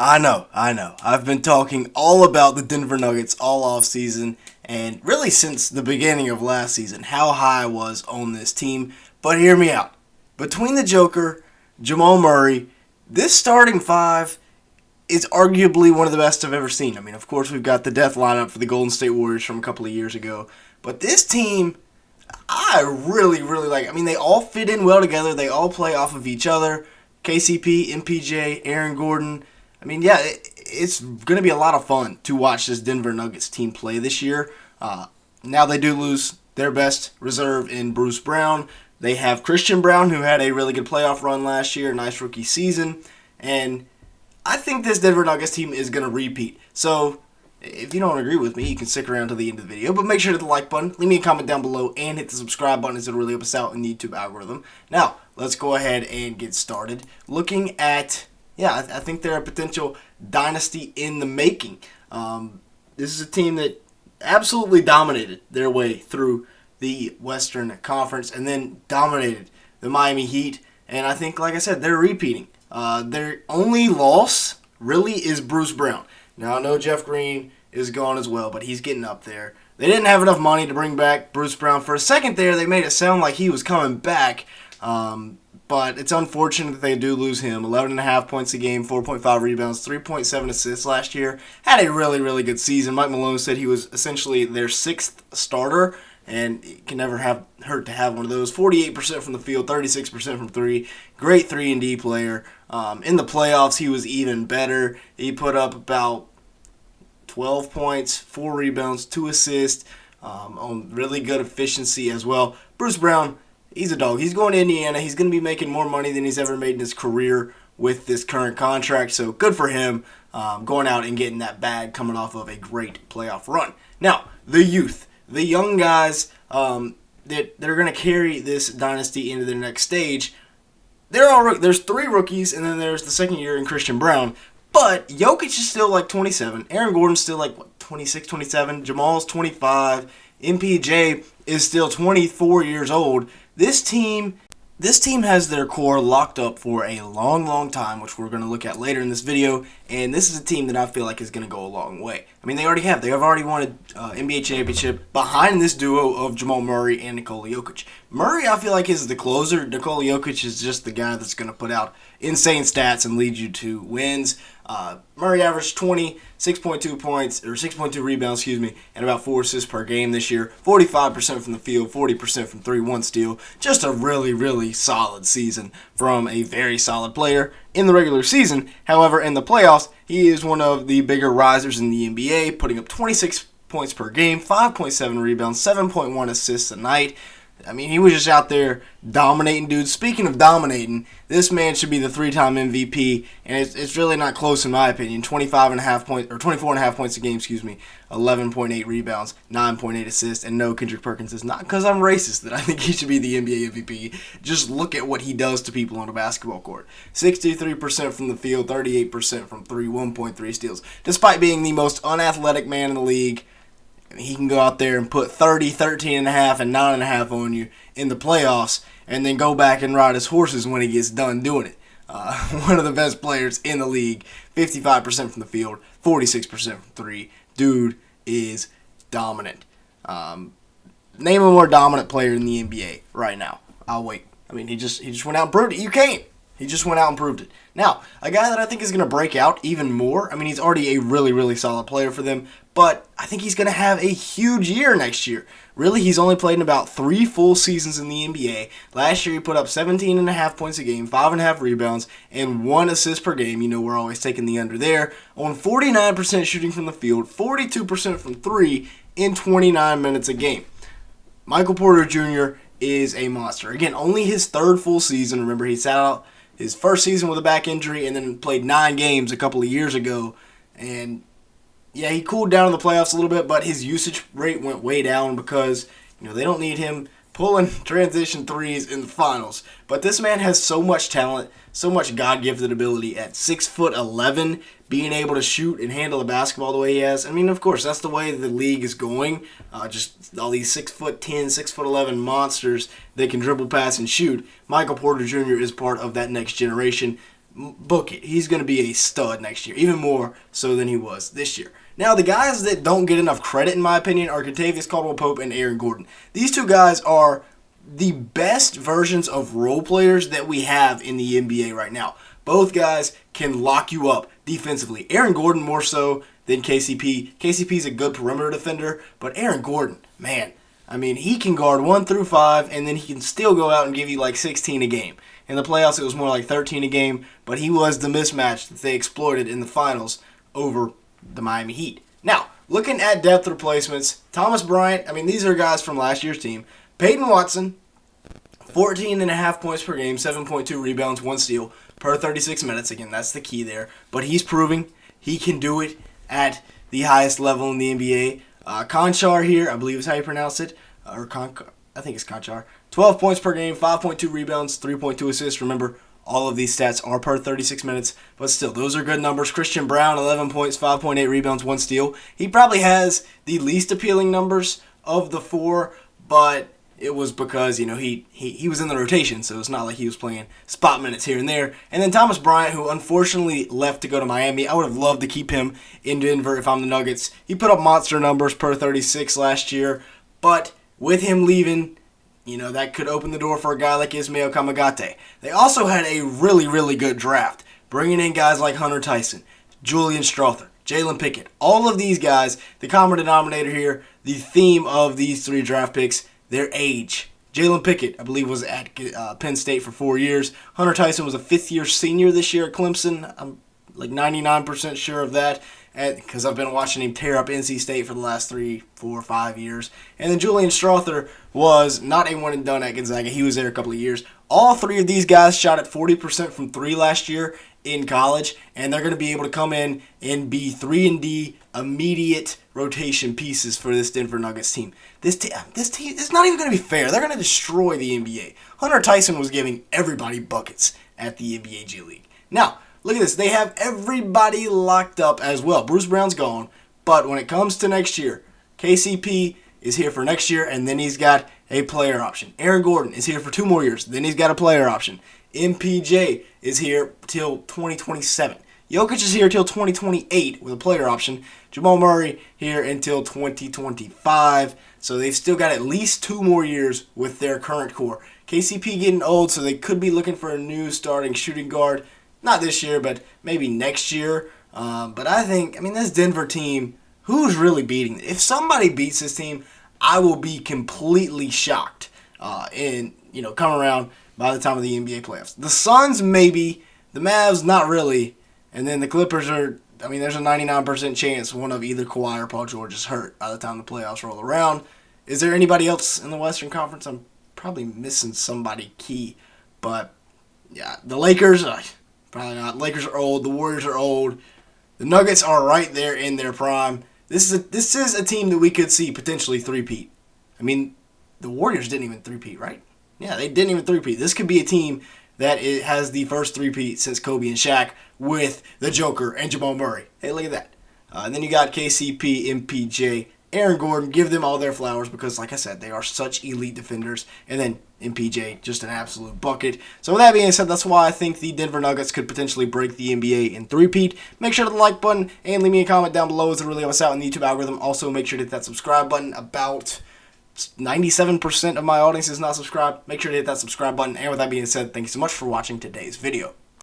I know. I've been talking all about the Denver Nuggets all off season and really since the beginning of last season, how high I was on this team. But hear me out. Between the Joker, Jamal Murray, this starting five is arguably one of the best I've ever seen. I mean, of course, we've got the death lineup for the Golden State Warriors from a couple of years ago. But this team, I really, really like. I mean, they all fit in well together. They all play off of each other. KCP, MPJ, Aaron Gordon. I mean, yeah, it's going to be a lot of fun to watch this Denver Nuggets team play this year. Now they do lose their best reserve in Bruce Brown. They have Christian Brown, who had a really good playoff run last year, a nice rookie season. And I think this Denver Nuggets team is going to repeat. So if you don't agree with me, you can stick around to the end of the video. But make sure to hit the like button, leave me a comment down below, and hit the subscribe button as it'll really help us out in the YouTube algorithm. Now, let's go ahead and get started. Looking at, I think they're a potential dynasty in the making. This is a team that absolutely dominated their way through the Western Conference and then dominated the Miami Heat. And I think, like I said, they're repeating. Their only loss really is Bruce Brown. Now, I know Jeff Green is gone as well, but he's getting up there. They didn't have enough money to bring back Bruce Brown. For a second there, they made it sound like he was coming back. But it's unfortunate that they do lose him. 11.5 points a game, 4.5 rebounds, 3.7 assists last year. Had a really, really good season. Mike Malone said he was essentially their sixth starter, and it can never hurt to have one of those. 48% from the field, 36% from three. Great 3-and-D player. In the playoffs, he was even better. He put up about 12 points, 4 rebounds, 2 assists, on really good efficiency as well. Bruce Brown, he's a dog. He's going to Indiana. He's going to be making more money than he's ever made in his career with this current contract. So good for him going out and getting that bag coming off of a great playoff run. Now, the youth, the young guys that are going to carry this dynasty into their next stage. There's 3 rookies, and then there's the second year in Christian Brown. But Jokic is still like 27. Aaron Gordon's still like 26, 27. Jamal's 25. MPJ is still 24 years old. This team has their core locked up for a long, long time, which we're going to look at later in this video. And this is a team that I feel like is going to go a long way. I mean, they have already won an NBA championship behind this duo of Jamal Murray and Nikola Jokic. Murray, I feel like, is the closer. Nikola Jokic is just the guy that's going to put out insane stats and lead you to wins. Murray averaged 26.2 points, or 6.2 rebounds, and about 4 assists per game this year. 45% from the field, 40% from 3, 1 steal. Just a really, really solid season from a very solid player in the regular season. However, in the playoffs, he is one of the bigger risers in the NBA, putting up 26 points per game, 5.7 rebounds, 7.1 assists a night. I mean, he was just out there dominating, dude. Speaking of dominating, this man should be the 3-time MVP, and it's really not close in my opinion. 24.5 points a game, 11.8 rebounds, 9.8 assists, and no, Kendrick Perkins is not because I'm racist that I think he should be the NBA MVP. Just look at what he does to people on a basketball court. 63% from the field, 38% from 3, 1.3 steals. Despite being the most unathletic man in the league, he can go out there and put 30, 13.5, and 9.5 on you in the playoffs and then go back and ride his horses when he gets done doing it. One of the best players in the league, 55% from the field, 46% from 3. Dude is dominant. Name a more dominant player in the NBA right now. I'll wait. I mean, he just went out and proved it. You can't. He just went out and proved it. Now, a guy that I think is going to break out even more, I mean, he's already a really, really solid player for them, but I think he's going to have a huge year next year. Really, he's only played in about 3 full seasons in the NBA. Last year, he put up 17.5 points a game, 5.5 rebounds, and 1 assist per game. You know, we're always taking the under there. On 49% shooting from the field, 42% from 3 in 29 minutes a game. Michael Porter Jr. is a monster. Again, only his 3rd full season. Remember, he sat out his first season with a back injury and then played 9 games a couple of years ago. And yeah, he cooled down in the playoffs a little bit, but his usage rate went way down because, they don't need him pulling transition threes in the finals. But this man has so much talent, so much God-gifted ability at 6'11", being able to shoot and handle the basketball the way he has. I mean, of course, that's the way the league is going. Just all these 6'10", 6'11" monsters that can dribble, pass, and shoot. Michael Porter Jr. is part of that next generation. book it. He's going to be a stud next year, even more so than he was this year. Now, the guys that don't get enough credit, in my opinion, are Kentavious Caldwell-Pope and Aaron Gordon. These two guys are the best versions of role players that we have in the NBA right now. Both guys can lock you up defensively. Aaron Gordon more so than KCP. KCP's a good perimeter defender, but Aaron Gordon, man, I mean, he can guard 1 through 5, and then he can still go out and give you like 16 a game. In the playoffs, it was more like 13 a game, but he was the mismatch that they exploited in the finals over the Miami Heat. Now, looking at depth replacements, Thomas Bryant, I mean, these are guys from last year's team. Peyton Watson, 14.5 points per game, 7.2 rebounds, 1 steal per 36 minutes. Again, that's the key there. But he's proving he can do it at the highest level in the NBA. Conchar here, I believe is how you pronounce it. I think it's Conchar. 12 points per game, 5.2 rebounds, 3.2 assists. Remember, all of these stats are per 36 minutes, but still, those are good numbers. Christian Brown, 11 points, 5.8 rebounds, 1 steal. He probably has the least appealing numbers of the 4, but it was because, he was in the rotation, so it's not like he was playing spot minutes here and there. And then Thomas Bryant, who unfortunately left to go to Miami. I would have loved to keep him in Denver if I'm the Nuggets. He put up monster numbers per 36 last year, but with him leaving, that could open the door for a guy like Ismail Kamagate. They also had a really, really good draft, bringing in guys like Hunter Tyson, Julian Strother, Jalen Pickett. All of these guys, the common denominator here, the theme of these 3 draft picks, their age. Jalen Pickett, I believe, was at Penn State for 4 years. Hunter Tyson was a 5th-year senior this year at Clemson. I'm like 99% sure of that because I've been watching him tear up NC State for the last 3, 4, 5 years. And then Julian Strother was not a one-and-done at Gonzaga. He was there a couple of years. All 3 of these guys shot at 40% from 3 last year in college, and they're going to be able to come in and be 3-and-D immediate rotation pieces for this Denver Nuggets team. This team, it's not even going to be fair. They're going to destroy the NBA. Hunter Tyson was giving everybody buckets at the NBA G League. Now, look at this. They have everybody locked up as well. Bruce Brown's gone, but when it comes to next year, KCP is here for next year, and then he's got a player option. Aaron Gordon is here for 2 more years, then he's got a player option. MPJ is here till 2027. Jokic is here till 2028 with a player option. Jamal Murray here until 2025. So they've still got at least 2 more years with their current core. KCP getting old, so they could be looking for a new starting shooting guard. Not this year, but maybe next year. But I think, this Denver team, who's really beating it? If somebody beats this team, I will be completely shocked and come around by the time of the NBA playoffs. The Suns, maybe. The Mavs, not really. And then the Clippers are, there's a 99% chance one of either Kawhi or Paul George is hurt by the time the playoffs roll around. Is there anybody else in the Western Conference? I'm probably missing somebody key. But, yeah, the Lakers, probably not. Lakers are old. The Warriors are old. The Nuggets are right there in their prime. This is a team that we could see potentially three-peat. The Warriors didn't even three-peat, right? Yeah, they didn't even three-peat. This could be a team that has the first three-peat since Kobe and Shaq with the Joker and Jamal Murray. Hey, look at that. And then you got KCP, MPJ, Aaron Gordon. Give them all their flowers because, like I said, they are such elite defenders. And then MPJ, just an absolute bucket. So with that being said, that's why I think the Denver Nuggets could potentially break the NBA in three-peat. Make sure to the like button and leave me a comment down below. It's really help us out in the YouTube algorithm. Also, make sure to hit that subscribe button. About 97% of my audience is not subscribed. Make sure to hit that subscribe button. And with that being said, thank you so much for watching today's video.